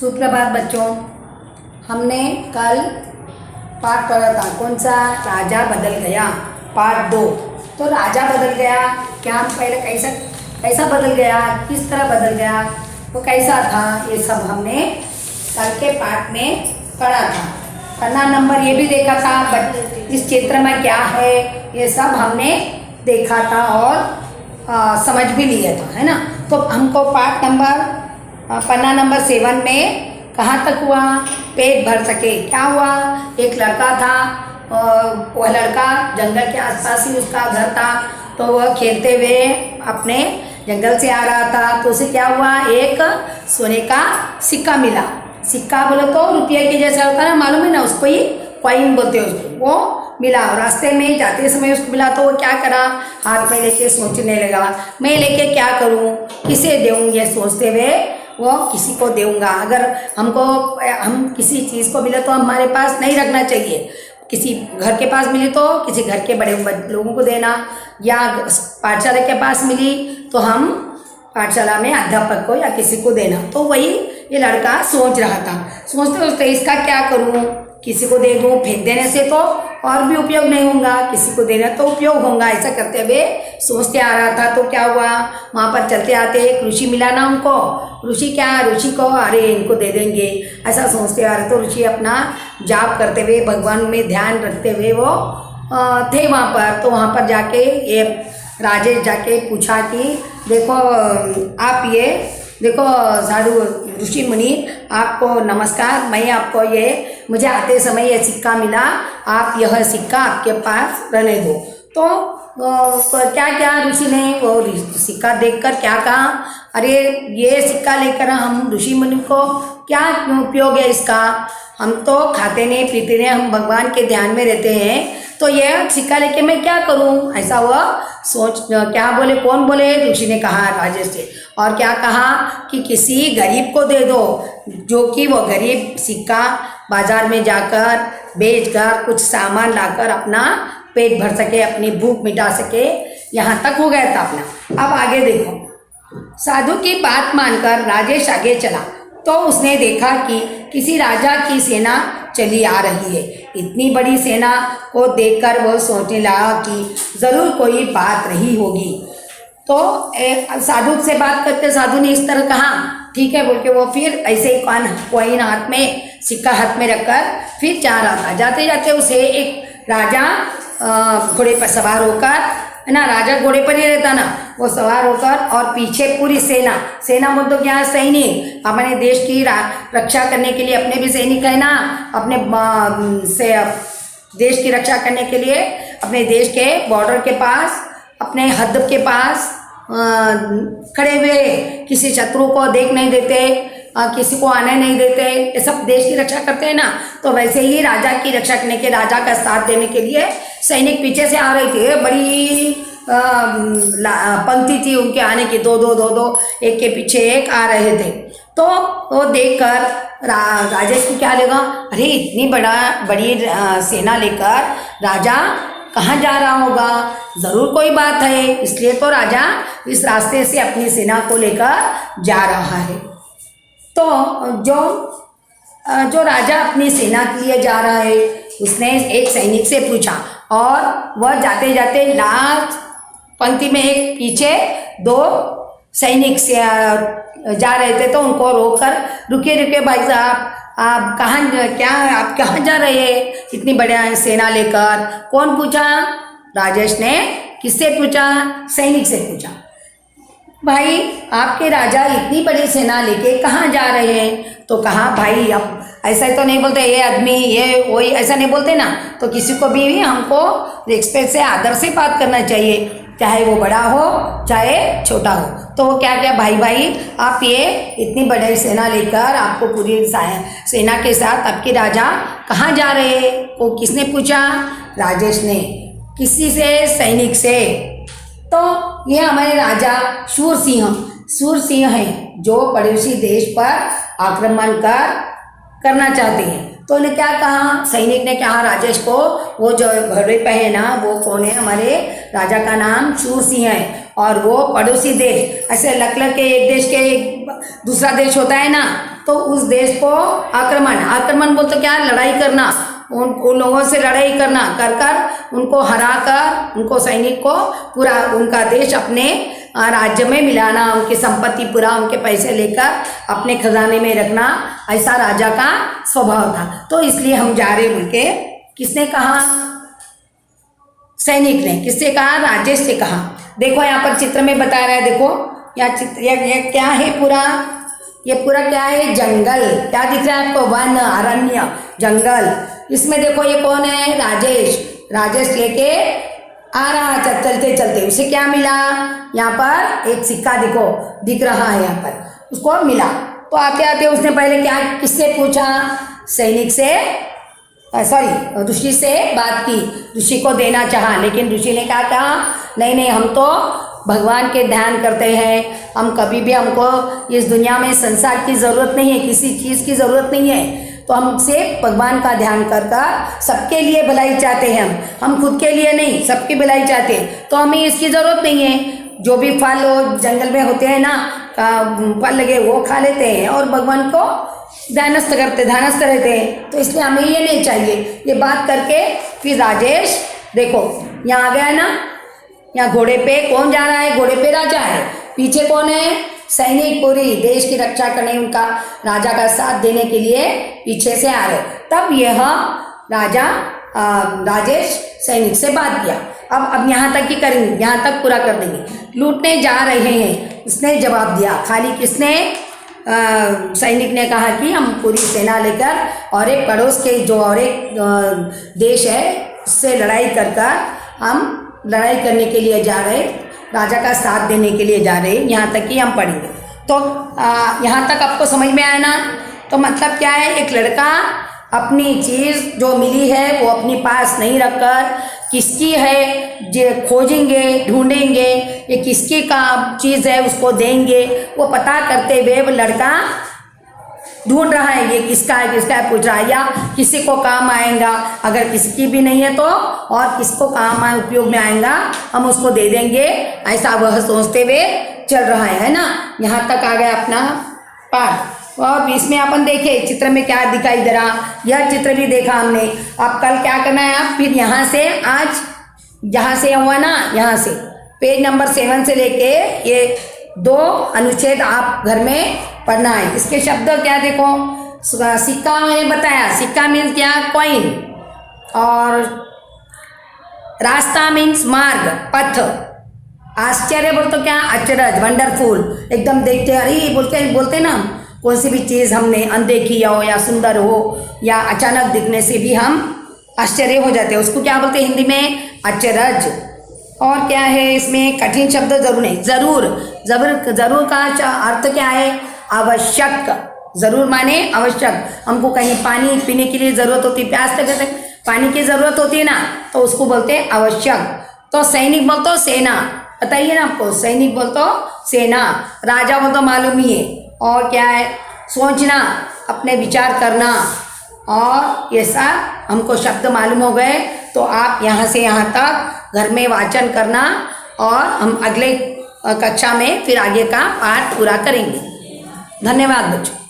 सुप्रभात बच्चों। हमने कल पाठ पढ़ा था, कौन सा? राजा बदल गया, पार्ट 2। तो राजा बदल गया, क्या पहले कैसा कैसा बदल गया, किस तरह बदल गया, वो कैसा था, ये सब हमने कल के पाठ में पढ़ा था। पन्ना नंबर ये भी देखा था, बट इस चित्र में क्या है ये सब हमने देखा था और समझ भी लिया था, है ना। तो हमको पाठ नंबर पन्ना नंबर 7 में कहाँ तक हुआ? पेट भर सके। क्या हुआ? एक लड़का था, वह लड़का जंगल के आसपास ही उसका घर था। तो वह खेलते हुए अपने जंगल से आ रहा था, तो उसे क्या हुआ? एक सोने का सिक्का मिला। सिक्का बोले तो रुपये के जैसा होता है ना, मालूम है ना, उसको ही कॉइन बोलते हैं उसको। वो मिला, रास्ते में जाते समय उसको मिला तो वो क्या करा? हाथ में लेके सोचने लगा, मैं लेके क्या करूं, किसे दूं? ये सोचते हुए वो किसी को दूंगा। अगर हम किसी चीज़ को मिले तो हमारे पास नहीं रखना चाहिए। किसी घर के पास मिली तो किसी घर के बड़े लोगों को देना, या पाठशाला के पास मिली तो हम पाठशाला में अध्यापक को या किसी को देना। तो वही ये लड़का सोच रहा था। सोचते सोचते इसका क्या करूं, किसी को दे दूं, फेंक देने से तो और भी उपयोग नहीं होगा, किसी को देना तो उपयोग होगा। ऐसा करते हुए सोचते आ रहा था। तो क्या हुआ? वहाँ पर चलते आते एक ऋषि मिला ना उनको। ऋषि को अरे इनको दे देंगे, ऐसा सोचते आ रहे। तो ऋषि अपना जाप करते हुए भगवान में ध्यान रखते हुए वो थे वहाँ पर। तो वहाँ पर जाके ये राजेश जाके पूछा कि देखो आप ये देखो साधु ऋषि मुनि, आपको नमस्कार। मैं आपको मुझे आते समय ये सिक्का मिला, आप यह सिक्का आपके पास रहने दो। तो क्या क्या ऋषि ने वो सिक्का देखकर क्या कहा? अरे ये सिक्का लेकर हम ऋषि मुनि को क्या उपयोग है इसका? हम तो खाते नहीं पीते नहीं, हम भगवान के ध्यान में रहते हैं, तो यह सिक्का लेके मैं क्या करूं? ऐसा वह सोच क्या बोले, कौन बोले? ऋषि ने कहा राजेश से। और क्या कहा कि किसी गरीब को दे दो, जो कि वो गरीब सिक्का बाजार में जाकर बेचकर कुछ सामान लाकर अपना पेट भर सके, अपनी भूख मिटा सके। यहाँ तक हो गया था अपना। अब आगे देखो। साधु की बात मानकर राजेश आगे चला तो उसने देखा कि किसी राजा की सेना चली आ रही है। इतनी बड़ी सेना को देखकर वह सोचने लगा कि जरूर कोई बात रही होगी। तो साधु से बात करते साधु ने इस तरह कहा, ठीक है बोल के वो फिर ऐसे ही कॉइन हाथ में, सिक्का हाथ में रखकर फिर जा रहा था। जाते जाते उसे एक राजा घोड़े पर सवार होकर, है ना, राजा घोड़े पर ही रहता ना, वो सवार होकर और पीछे पूरी सेना बोल तो क्या, सैनिक अपने देश की रक्षा करने के लिए, अपने भी सैनिक है ना, अपने देश की रक्षा करने के लिए अपने देश के बॉर्डर के पास, अपने हद के पास खड़े हुए, किसी शत्रु को देख नहीं देते, किसी को आने नहीं देते, ये सब देश की रक्षा करते हैं ना। तो वैसे ही राजा की रक्षा करने के, राजा का साथ देने के लिए सैनिक पीछे से आ रहे थे। बड़ी पंक्ति थी उनके आने की, दो एक के पीछे एक आ रहे थे। तो वो देखकर राजेश को क्या लगा, अरे इतनी बड़ी सेना लेकर राजा कहाँ जा रहा होगा, ज़रूर कोई बात है, इसलिए तो राजा इस रास्ते से अपनी सेना को लेकर जा रहा है। तो जो राजा अपनी सेना के लिए जा रहा है, उसने एक सैनिक से पूछा, और वह जाते जाते लास्ट पंक्ति में एक पीछे 2 सैनिक से जा रहे थे। तो उनको रोककर, रुकिए भाई साहब, आप कहाँ जा रहे हैं इतनी बड़ी सेना लेकर? कौन पूछा? राजेश ने किससे पूछा? सैनिक से पूछा। भाई आपके राजा इतनी बड़ी सेना लेके कहाँ जा रहे हैं? तो कहा भाई अब ऐसा तो नहीं बोलते, ये आदमी ये वही, ऐसा नहीं बोलते ना। तो किसी को भी हमको रिस्पेक्ट से, आदर से बात करना चाहिए, चाहे वो बड़ा हो चाहे छोटा हो। तो वो क्या भाई आप ये इतनी बड़ी सेना लेकर, आपको पूरी सेना के साथ आपके राजा कहाँ जा रहे हैं? वो किसने पूछा? राजेश ने। किसी से? सैनिक से। तो ये हमारे राजा शूर सिंह हैं, जो पड़ोसी देश पर आक्रमण करना चाहते हैं। तो उन्हें क्या कहा? सैनिक ने कहा राजेश को, वो जो घोड़े पे है ना, वो कौन है? हमारे राजा का नाम शूर सिंह है, और वो पड़ोसी देश, ऐसे लग के एक देश के दूसरा देश होता है ना, तो उस देश को आक्रमण बोलते क्या, लड़ाई करना, उन लोगों से लड़ाई करना, कर कर उनको हरा कर उनको सैनिक को पूरा उनका देश अपने राज्य में मिलाना, उनकी संपत्ति पूरा उनके पैसे लेकर अपने खजाने में रखना, ऐसा राजा का स्वभाव था। तो इसलिए हम जा रहे बोल के किसने कहा, सैनिक ने। किससे कहा, राजेश से कहा। देखो यहाँ पर चित्र में बता रहा है, देखो यहाँ चित्र, ये क्या है पूरा, ये पूरा क्या है, जंगल। क्या दिख रहा है आपको, वन, अरण्य, जंगल। इसमें देखो ये कौन है, राजेश लेके आ रहा चलते चलते, उसे क्या मिला, यहाँ पर एक सिक्का दिख रहा है, यहाँ पर उसको मिला। तो आते आते उसने पहले क्या, किससे पूछा, सैनिक से, सॉरी ऋषि से बात की, ऋषि को देना चाहा, लेकिन ऋषि ने क्या कहा, नहीं हम तो भगवान के ध्यान करते हैं, हम कभी भी, हमको इस दुनिया में संसार की ज़रूरत नहीं है, किसी चीज़ की ज़रूरत नहीं है, तो हम सिर्फ भगवान का ध्यान कर कर सबके लिए भलाई चाहते हैं, हम खुद के लिए नहीं, सबकी भलाई चाहते हैं, तो हमें इसकी ज़रूरत नहीं है। जो भी फल हो जंगल में होते हैं ना, फल लगे वो खा लेते हैं और भगवान को ध्यानस्थ रहते हैं, तो इसलिए हमें ये नहीं चाहिए। ये बात करके फिर राजेश देखो यहाँ आ गया है ना, यहाँ घोड़े पे कौन जा रहा है, घोड़े पे राजा है, पीछे कौन है, सैनिक पूरी देश की रक्षा करने, उनका राजा का साथ देने के लिए पीछे से आ रहे। तब यह राजेश सैनिक से बात किया, अब यहाँ तक ही करेंगे, यहाँ तक पूरा कर देंगे, लूटने जा रहे हैं, इसने जवाब दिया। खाली किसने, सैनिक ने कहा कि हम पूरी सेना लेकर और एक पड़ोस के जो और एक देश है उससे लड़ाई कर हम लड़ाई करने के लिए जा रहे, राजा का साथ देने के लिए जा रहे। यहाँ तक ही हम पढ़ेंगे। तो यहाँ तक आपको समझ में आया ना। तो मतलब क्या है, एक लड़का अपनी चीज़ जो मिली है वो अपने पास नहीं रखकर किसकी है जो खोजेंगे, ढूंढेंगे, ये किसकी का चीज़ है उसको देंगे, वो पता करते हुए वो लड़का ढूंढ रहा है ये किसका है पूछ रहा है, या किसी को काम आएगा, अगर किसी की भी नहीं है तो और किसको काम आए उपयोग में आएगा हम उसको दे देंगे, ऐसा वह सोचते हुए चल रहा है ना। यहाँ तक आ गया अपना पाठ। और इसमें अपन देखे चित्र में क्या दिखाई दे रहा, यह चित्र भी देखा हमने। अब कल क्या करना है, आप फिर यहाँ से आज जहाँ से हुआ ना, यहाँ से पेज नंबर 7 से लेके ये 2 अनुच्छेद आप घर में पढ़ना है। इसके शब्द क्या देखो, सिक्का मैंने बताया, सिक्का मीन्स क्या, कॉइन, और रास्ता मीन्स मार्ग, पथ, आश्चर्य बोल तो क्या, अचरज, वंडरफुल, एकदम देखते अरे बोलते ना, कौन सी भी चीज़ हमने अनदेखी हो या सुंदर हो या अचानक दिखने से भी हम आश्चर्य हो जाते हैं, उसको क्या बोलते हैं हिंदी में, अचरज। और क्या है इसमें, कठिन शब्द जरूर नहीं, जरूर का अर्थ क्या है, आवश्यक। जरूर माने आवश्यक, हमको कहीं पानी पीने के लिए ज़रूरत होती, प्यास लगे पानी की ज़रूरत होती है ना, तो उसको बोलते हैं आवश्यक। तो सैनिक बोल तो सेना, बताइए ना आपको, सैनिक बोल तो सेना, राजा बोल तो मालूम ही है। और क्या है, सोचना, अपने विचार करना, और ये सब हमको शब्द मालूम हो गए। तो आप यहाँ से यहाँ तक घर में वाचन करना, और हम अगले कक्षा में फिर आगे का पाठ पूरा करेंगे। धन्यवाद बच्चों।